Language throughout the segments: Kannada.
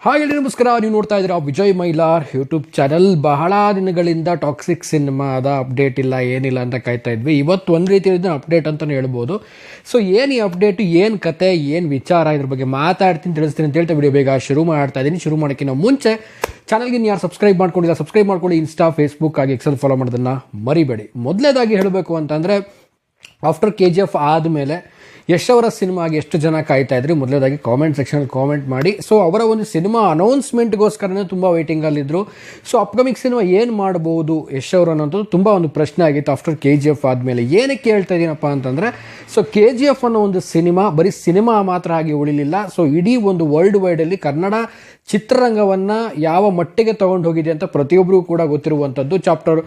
ಹಾಗೆ ನಮಸ್ಕಾರ, ನೀವು ನೋಡ್ತಾ ಇದ್ದೀರಾ ವಿಜಯ್ ಮೈಲಾರ್ ಯೂಟ್ಯೂಬ್ ಚಾನಲ್. ಬಹಳ ದಿನಗಳಿಂದ ಟಾಕ್ಸಿಕ್ ಸಿನಿಮಾದ ಅಪ್ಡೇಟ್ ಇಲ್ಲ, ಏನಿಲ್ಲ ಅಂತ ಕಾಯ್ತಾ ಇದ್ವಿ. ಇವತ್ತು ಒಂದು ರೀತಿಯ ಅಪ್ಡೇಟ್ ಅಂತಲೇ ಹೇಳ್ಬೋದು. ಸೊ ಏನು ಈ ಅಪ್ಡೇಟು, ಏನು ಕತೆ, ಏನು ವಿಚಾರ, ಇದ್ರ ಬಗ್ಗೆ ಮಾತಾಡ್ತೀನಿ, ತಿಳಿಸ್ತೀನಿ ಅಂತ ಹೇಳ್ತಾ ವಿಡಿಯೋ ಬೇಗ ಶುರು ಮಾಡ್ತಾ ಇದ್ದೀನಿ. ಶುರು ಮಾಡೋಕ್ಕಿಂತ ಮುಂಚೆ ಚಾನಲ್ಗೆ ಯಾರು ಸಬ್ಸ್ಕ್ರೈಬ್ ಮಾಡ್ಕೊಂಡಿಲ್ಲ ಸಬ್ಸ್ಕ್ರೈಬ್ ಮಾಡ್ಕೊಂಡು ಇನ್ಸ್ಟಾ, ಫೇಸ್ಬುಕ್ ಆಗಿ ಎಕ್ಸೆಲ್ ಫಾಲೋ ಮಾಡೋದನ್ನು ಮರಿಬೇಡಿ. ಮೊದಲೇದಾಗಿ ಹೇಳಬೇಕು ಅಂತಂದರೆ, ಆಫ್ಟರ್ KGF ಆದಮೇಲೆ ಯಶ್ ಅವರ ಸಿನಿಮಾಗೆ ಎಷ್ಟು ಜನ ಕಾಯ್ತಾ ಇದ್ರಿ? ಮೊದಲೇದಾಗಿ ಕಾಮೆಂಟ್ ಸೆಕ್ಷನಲ್ಲಿ ಕಾಮೆಂಟ್ ಮಾಡಿ. ಸೊ ಅವರ ಒಂದು ಸಿನಿಮಾ ಅನೌನ್ಸ್ಮೆಂಟ್ಗೋಸ್ಕರನೇ ತುಂಬ ವೇಟಿಂಗಲ್ಲಿದ್ದರು. ಸೊ ಅಪ್ಕಮಿಂಗ್ ಸಿನಿಮಾ ಏನು ಮಾಡ್ಬೋದು ಯಶ್ ಅವರು ಅನ್ನೋದು ತುಂಬ ಒಂದು ಪ್ರಶ್ನೆ ಆಗಿತ್ತು ಆಫ್ಟರ್ KGF ಆದಮೇಲೆ. ಏನಕ್ಕೆ ಹೇಳ್ತಾ ಇದ್ದೀನಪ್ಪ ಅಂತಂದರೆ, ಸೊ KGF ಅನ್ನೋ ಒಂದು ಸಿನಿಮಾ ಬರೀ ಸಿನಿಮಾ ಮಾತ್ರ ಆಗಿ ಉಳಿಲಿಲ್ಲ. ಸೊ ಇಡೀ ಒಂದು ವರ್ಲ್ಡ್ ವೈಡಲ್ಲಿ ಕನ್ನಡ ಚಿತ್ರರಂಗವನ್ನು ಯಾವ ಮಟ್ಟಿಗೆ ತೊಗೊಂಡು ಹೋಗಿದೆ ಅಂತ ಪ್ರತಿಯೊಬ್ಬರಿಗೂ ಕೂಡ ಗೊತ್ತಿರುವಂಥದ್ದು. ಚಾಪ್ಟರ್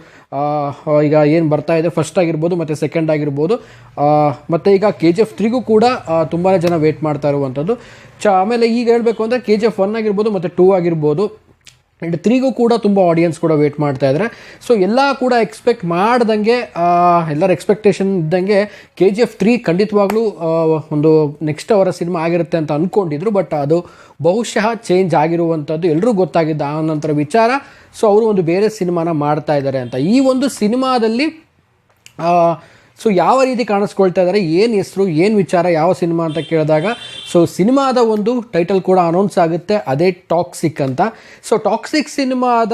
ಈಗ ಏನು ಬರ್ತಾ ಇದೆ, ಫಸ್ಟ್ ಆಗಿರ್ಬೋದು ಮತ್ತು ಸೆಕೆಂಡ್ ಆಗಿರ್ಬೋದು, ಮತ್ತು ಈಗ KGF 3ಗೂ ಕೂಡ ತುಂಬಾ ಜನ ವೇಟ್ ಮಾಡ್ತಾ ಇರುವಂಥದ್ದು. ಆಮೇಲೆ ಈಗ ಹೇಳಬೇಕು ಅಂದರೆ KGF 1 ಆಗಿರ್ಬೋದು ಮತ್ತು 2 ಆಗಿರ್ಬೋದು ಆ್ಯಂಡ್ 3ಗೂ ಕೂಡ ತುಂಬ ಆಡಿಯನ್ಸ್ ಕೂಡ ವೇಟ್ ಮಾಡ್ತಾ ಇದ್ದಾರೆ. ಸೊ ಎಲ್ಲ ಕೂಡ ಎಕ್ಸ್ಪೆಕ್ಟ್ ಮಾಡ್ದಂಗೆ, ಎಲ್ಲರ ಎಕ್ಸ್ಪೆಕ್ಟೇಷನ್ ಇದ್ದಂಗೆ KGF 3 ಖಂಡಿತವಾಗ್ಲೂ ಒಂದು ನೆಕ್ಸ್ಟ್ ಅವರ ಸಿನಿಮಾ ಆಗಿರುತ್ತೆ ಅಂತ ಅಂದ್ಕೊಂಡಿದ್ರು. ಬಟ್ ಅದು ಬಹುಶಃ ಚೇಂಜ್ ಆಗಿರುವಂಥದ್ದು ಎಲ್ಲರೂ ಗೊತ್ತಾಗಿದ್ದ ಆ ನಂತರ ವಿಚಾರ. ಸೊ ಅವರು ಒಂದು ಬೇರೆ ಸಿನಿಮಾನ ಮಾಡ್ತಾ ಇದ್ದಾರೆ ಅಂತ. ಈ ಒಂದು ಸಿನಿಮಾದಲ್ಲಿ ಸೊ ಯಾವ ರೀತಿ ಕಾಣಿಸ್ಕೊಳ್ತಾ ಇದ್ದಾರೆ, ಏನು ಹೆಸರು, ಏನು ವಿಚಾರ, ಯಾವ ಸಿನಿಮಾ ಅಂತ ಕೇಳಿದಾಗ, ಸೊ ಸಿನಿಮಾದ ಒಂದು ಟೈಟಲ್ ಕೂಡ ಅನೌನ್ಸ್ ಆಗುತ್ತೆ, ಅದೇ ಟಾಕ್ಸಿಕ್ ಅಂತ. ಸೊ ಟಾಕ್ಸಿಕ್ ಸಿನಿಮಾದ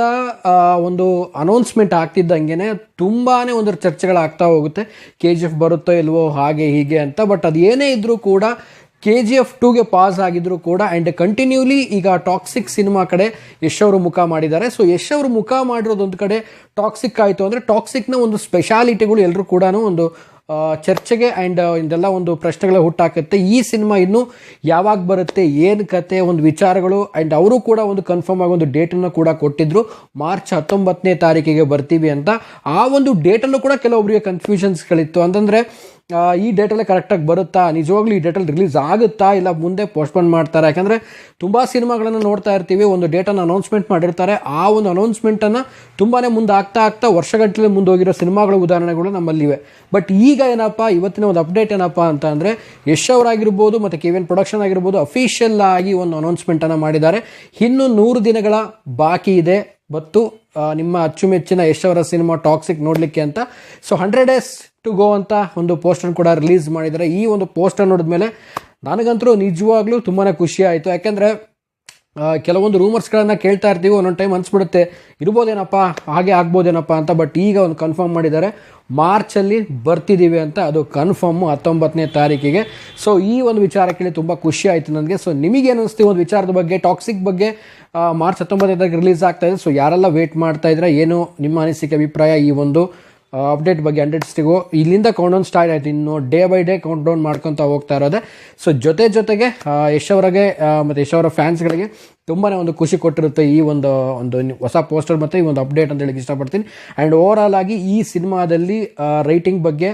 ಒಂದು ಅನೌನ್ಸ್ಮೆಂಟ್ ಆಗ್ತಿದ್ದಂಗೆ ತುಂಬಾ ಒಂದು ಚರ್ಚೆಗಳಾಗ್ತಾ ಹೋಗುತ್ತೆ. KGF ಬರುತ್ತೋ ಇಲ್ವೋ, ಹಾಗೆ ಹೀಗೆ ಅಂತ. ಬಟ್ ಅದು ಏನೇ ಇದ್ದರೂ ಕೂಡ KGF 2ಗೆ ಪಾಸ್ ಆಗಿದ್ರು ಕೂಡ ಆ್ಯಂಡ್ ಕಂಟಿನ್ಯೂಲಿ ಈಗ ಟಾಕ್ಸಿಕ್ ಸಿನಿಮಾ ಕಡೆ ಯಶ್ ಅವರು ಮುಖ ಮಾಡಿದ್ದಾರೆ. ಸೊ ಯಶ್ ಅವರು ಮುಖ ಮಾಡಿರೋದೊಂದು ಕಡೆ ಟಾಕ್ಸಿಕ್ ಆಯಿತು ಅಂದರೆ, ಟಾಕ್ಸಿಕ್ನ ಒಂದು ಸ್ಪೆಷಾಲಿಟಿಗಳು ಎಲ್ಲರೂ ಕೂಡ ಒಂದು ಚರ್ಚೆಗೆ ಆ್ಯಂಡ್ ಇದೆಲ್ಲ ಒಂದು ಪ್ರಶ್ನೆಗಳ ಹುಟ್ಟಾಕುತ್ತೆ. ಈ ಸಿನಿಮಾ ಇನ್ನೂ ಯಾವಾಗ ಬರುತ್ತೆ, ಏನು ಕತೆ, ಒಂದು ವಿಚಾರಗಳು. ಆ್ಯಂಡ್ ಅವರು ಕೂಡ ಒಂದು ಕನ್ಫರ್ಮ್ ಆಗಿ ಒಂದು ಡೇಟನ್ನು ಕೂಡ ಕೊಟ್ಟಿದ್ರು, ಮಾರ್ಚ್ 19ನೇ ತಾರೀಕಿಗೆ ಬರ್ತೀವಿ ಅಂತ. ಆ ಒಂದು ಡೇಟಲ್ಲೂ ಕೂಡ ಕೆಲವೊಬ್ಬರಿಗೆ ಕನ್ಫ್ಯೂಷನ್ಸ್ಗಳಿತ್ತು. ಅಂತಂದರೆ ಈ ಡೇಟಲ್ಲೇ ಕರೆಕ್ಟಾಗಿ ಬರುತ್ತಾ, ನಿಜವಾಗ್ಲೂ ಈ ಡೇಟಲ್ಲಿ ರಿಲೀಸ್ ಆಗುತ್ತಾ, ಇಲ್ಲ ಮುಂದೆ ಪೋಸ್ಟ್ಪೋನ್ ಮಾಡ್ತಾರೆ? ಯಾಕಂದರೆ ತುಂಬ ಸಿನಿಮಾಗಳನ್ನು ನೋಡ್ತಾ ಇರ್ತೀವಿ, ಒಂದು ಡೇಟನ್ನು ಅನೌನ್ಸ್ಮೆಂಟ್ ಮಾಡಿರ್ತಾರೆ, ಆ ಒಂದು ಅನೌನ್ಸ್ಮೆಂಟನ್ನು ತುಂಬಾ ಮುಂದೆ ಆಗ್ತಾ ವರ್ಷಗಟ್ಟಲೆ ಮುಂದೆ ಹೋಗಿರೋ ಸಿನಿಮಾಗಳ ಉದಾಹರಣೆಗಳು ನಮ್ಮಲ್ಲಿವೆ. ಬಟ್ ಈಗ ಏನಪ್ಪ, ಇವತ್ತಿನ ಒಂದು ಅಪ್ಡೇಟ್ ಏನಪ್ಪ ಅಂತ ಅಂದರೆ, ಯಶ್ ಅವರಾಗಿರ್ಬೋದು ಮತ್ತು KVN ಪ್ರೊಡಕ್ಷನ್ ಆಗಿರ್ಬೋದು ಅಫಿಷಿಯಲ್ ಆಗಿ ಒಂದು ಅನೌನ್ಸ್ಮೆಂಟನ್ನು ಮಾಡಿದ್ದಾರೆ. ಇನ್ನು 100 ದಿನಗಳ ಬಾಕಿ ಇದೆ ಮತ್ತು ನಿಮ್ಮ ಅಚ್ಚುಮೆಚ್ಚಿನ ಯಶ್ ಅವರ ಸಿನಿಮಾ ಟಾಕ್ಸಿಕ್ ನೋಡಲಿಕ್ಕೆ ಅಂತ. ಸೊ 100 days ಟು ಗೋ ಅಂತ ಒಂದು ಪೋಸ್ಟರ್ ಕೂಡ ರಿಲೀಸ್ ಮಾಡಿದ್ದಾರೆ. ಈ ಒಂದು ಪೋಸ್ಟರ್ ನೋಡಿದ್ಮೇಲೆ ನನಗಂತೂ ನಿಜವಾಗ್ಲೂ ತುಂಬಾ ಖುಷಿ ಆಯಿತು. ಯಾಕೆಂದರೆ ಕೆಲವೊಂದು ರೂಮರ್ಸ್ಗಳನ್ನು ಕೇಳ್ತಾ ಇರ್ತೀವಿ, ಒಂದೊಂದು ಟೈಮ್ ಅನಿಸ್ಬಿಡುತ್ತೆ ಇರ್ಬೋದೇನಪ್ಪ, ಹಾಗೆ ಆಗ್ಬೋದೇನಪ್ಪ ಅಂತ. ಬಟ್ ಈಗ ಒಂದು ಕನ್ಫರ್ಮ್ ಮಾಡಿದ್ದಾರೆ, ಮಾರ್ಚಲ್ಲಿ ಬರ್ತಿದ್ದೀವಿ ಅಂತ. ಅದು ಕನ್ಫರ್ಮು 19ನೇ ತಾರೀಕಿಗೆ. ಸೊ ಈ ಒಂದು ವಿಚಾರ ಕೇಳಿ ತುಂಬ ಖುಷಿ ಆಯಿತು ನನಗೆ. ಸೊ ನಿಮಗೇನು ಅನಿಸ್ತೀವಿ ಒಂದು ವಿಚಾರದ ಬಗ್ಗೆ, ಟಾಕ್ಸಿಕ್ ಬಗ್ಗೆ? ಮಾರ್ಚ್ 19ನೇ ತಾರೀಕು ರಿಲೀಸ್ ಆಗ್ತಾ ಇದೆ. ಸೊ ಯಾರೆಲ್ಲ ವೇಟ್ ಮಾಡ್ತಾ ಇದ್ರೆ, ಏನು ನಿಮ್ಮ ಅನಿಸಿಕೆ, ಅಭಿಪ್ರಾಯ ಈ ಒಂದು ಅಪ್ಡೇಟ್ ಬಗ್ಗೆ? 100 days ಇಲ್ಲಿಂದ ಕೌಂಟ್ಡೌನ್ ಸ್ಟಾರ್ಟ್ ಆಯಿತು, ಇನ್ನು ಡೇ ಬೈ ಡೇ ಕೌಂಟ್ಡೌನ್ ಮಾಡ್ಕೊತಾ ಹೋಗ್ತಾ ಇರೋದೆ. ಸೊ ಜೊತೆಗೆ ಯಶ್ ಅವರಿಗೆ ಮತ್ತು ಯಶ್ ಅವರ ಫ್ಯಾನ್ಸ್ಗಳಿಗೆ ತುಂಬಾ ಒಂದು ಖುಷಿ ಕೊಟ್ಟಿರುತ್ತೆ ಈ ಒಂದು ಹೊಸ ಪೋಸ್ಟರ್ ಮತ್ತು ಈ ಒಂದು ಅಪ್ಡೇಟ್ ಅಂತ ಹೇಳಕ್ಕೆ ಇಷ್ಟಪಡ್ತೀನಿ. ಆ್ಯಂಡ್ ಓವರ್ ಆಲ್ ಆಗಿ ಈ ಸಿನಿಮಾದಲ್ಲಿ ರೈಟಿಂಗ್ ಬಗ್ಗೆ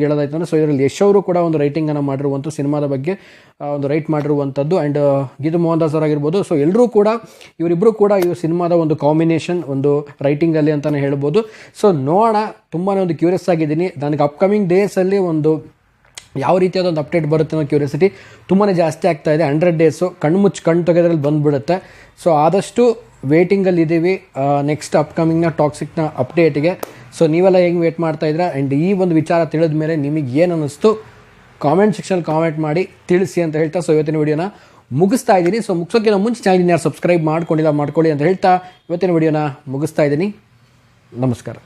ಹೇಳೋದಾಯ್ತು ಅಂದರೆ, ಸೊ ಇದರಲ್ಲಿ ಯಶ್ ಅವರು ಕೂಡ ಒಂದು ರೈಟಿಂಗನ್ನು ಮಾಡಿರುವಂಥ ಸಿನಿಮಾದ ಬಗ್ಗೆ ಒಂದು ರೈಟ್ ಮಾಡಿರುವಂಥದ್ದು. ಆ್ಯಂಡ್ ಗೀತು ಮೋಹನ್ ದಾಸ್ ಅವರಾಗಿರ್ಬೋದು. ಸೊ ಎಲ್ಲರೂ ಕೂಡ ಇವರಿಬ್ಬರು ಕೂಡ ಈ ಸಿನಿಮಾದ ಒಂದು ಕಾಂಬಿನೇಷನ್ ಒಂದು ರೈಟಿಂಗಲ್ಲಿ ಅಂತಲೇ ಹೇಳ್ಬೋದು. ಸೊ ನೋಡೋಣ, ತುಂಬಾ ಒಂದು ಕ್ಯೂರಿಯಸ್ ಆಗಿದ್ದೀನಿ. ನನಗೆ ಅಪ್ಕಮಿಂಗ್ ಡೇಸಲ್ಲಿ ಒಂದು ಯಾವ ರೀತಿಯಾದ ಒಂದು ಅಪ್ಡೇಟ್ ಬರುತ್ತೆ ಅನ್ನೋ ಕ್ಯೂರಿಯಾಸಿಟಿ ತುಂಬಾ ಜಾಸ್ತಿ ಆಗ್ತಾ ಇದೆ. 100 days ಕಣ್ಣು ತೆಗೆದ್ರಲ್ಲಿ ಬಂದುಬಿಡುತ್ತೆ. ಸೊ ಆದಷ್ಟು ವೇಟಿಂಗಲ್ಲಿದ್ದೀವಿ ನೆಕ್ಸ್ಟ್ ಅಪ್ಕಮಿಂಗ್ನ ಟಾಕ್ಸಿಕ್ನ ಅಪ್ಡೇಟ್ಗೆ. ಸೊ ನೀವೆಲ್ಲ ಹೆಂಗೆ ವೇಟ್ ಮಾಡ್ತಾ ಇದ್ದೀರಾ? ಆ್ಯಂಡ್ ಈ ಒಂದು ವಿಚಾರ ತಿಳಿದ ಮೇಲೆ ನಿಮಗೆ ಏನು ಅನ್ನಿಸ್ತು ಕಾಮೆಂಟ್ ಸೆಕ್ಷನಲ್ಲಿ ಕಾಮೆಂಟ್ ಮಾಡಿ ತಿಳಿಸಿ ಅಂತ ಹೇಳ್ತಾ, ಸೊ ಇವತ್ತಿನ ವಿಡಿಯೋನ ಮುಗಿಸ್ತಾ ಇದ್ದೀನಿ. ಸೊ ಮುಗಿಸೋಕ್ಕಿಂತ ಮುಂಚೆ ಚಾನಲ್ನ ಯಾರು ಸಬ್ಸ್ಕ್ರೈಬ್ ಮಾಡ್ಕೊಳ್ಳಿ ಅಂತ ಹೇಳ್ತಾ ಇವತ್ತಿನ ವಿಡಿಯೋನ ಮುಗಿಸ್ತಾ ಇದ್ದೀನಿ. ನಮಸ್ಕಾರ.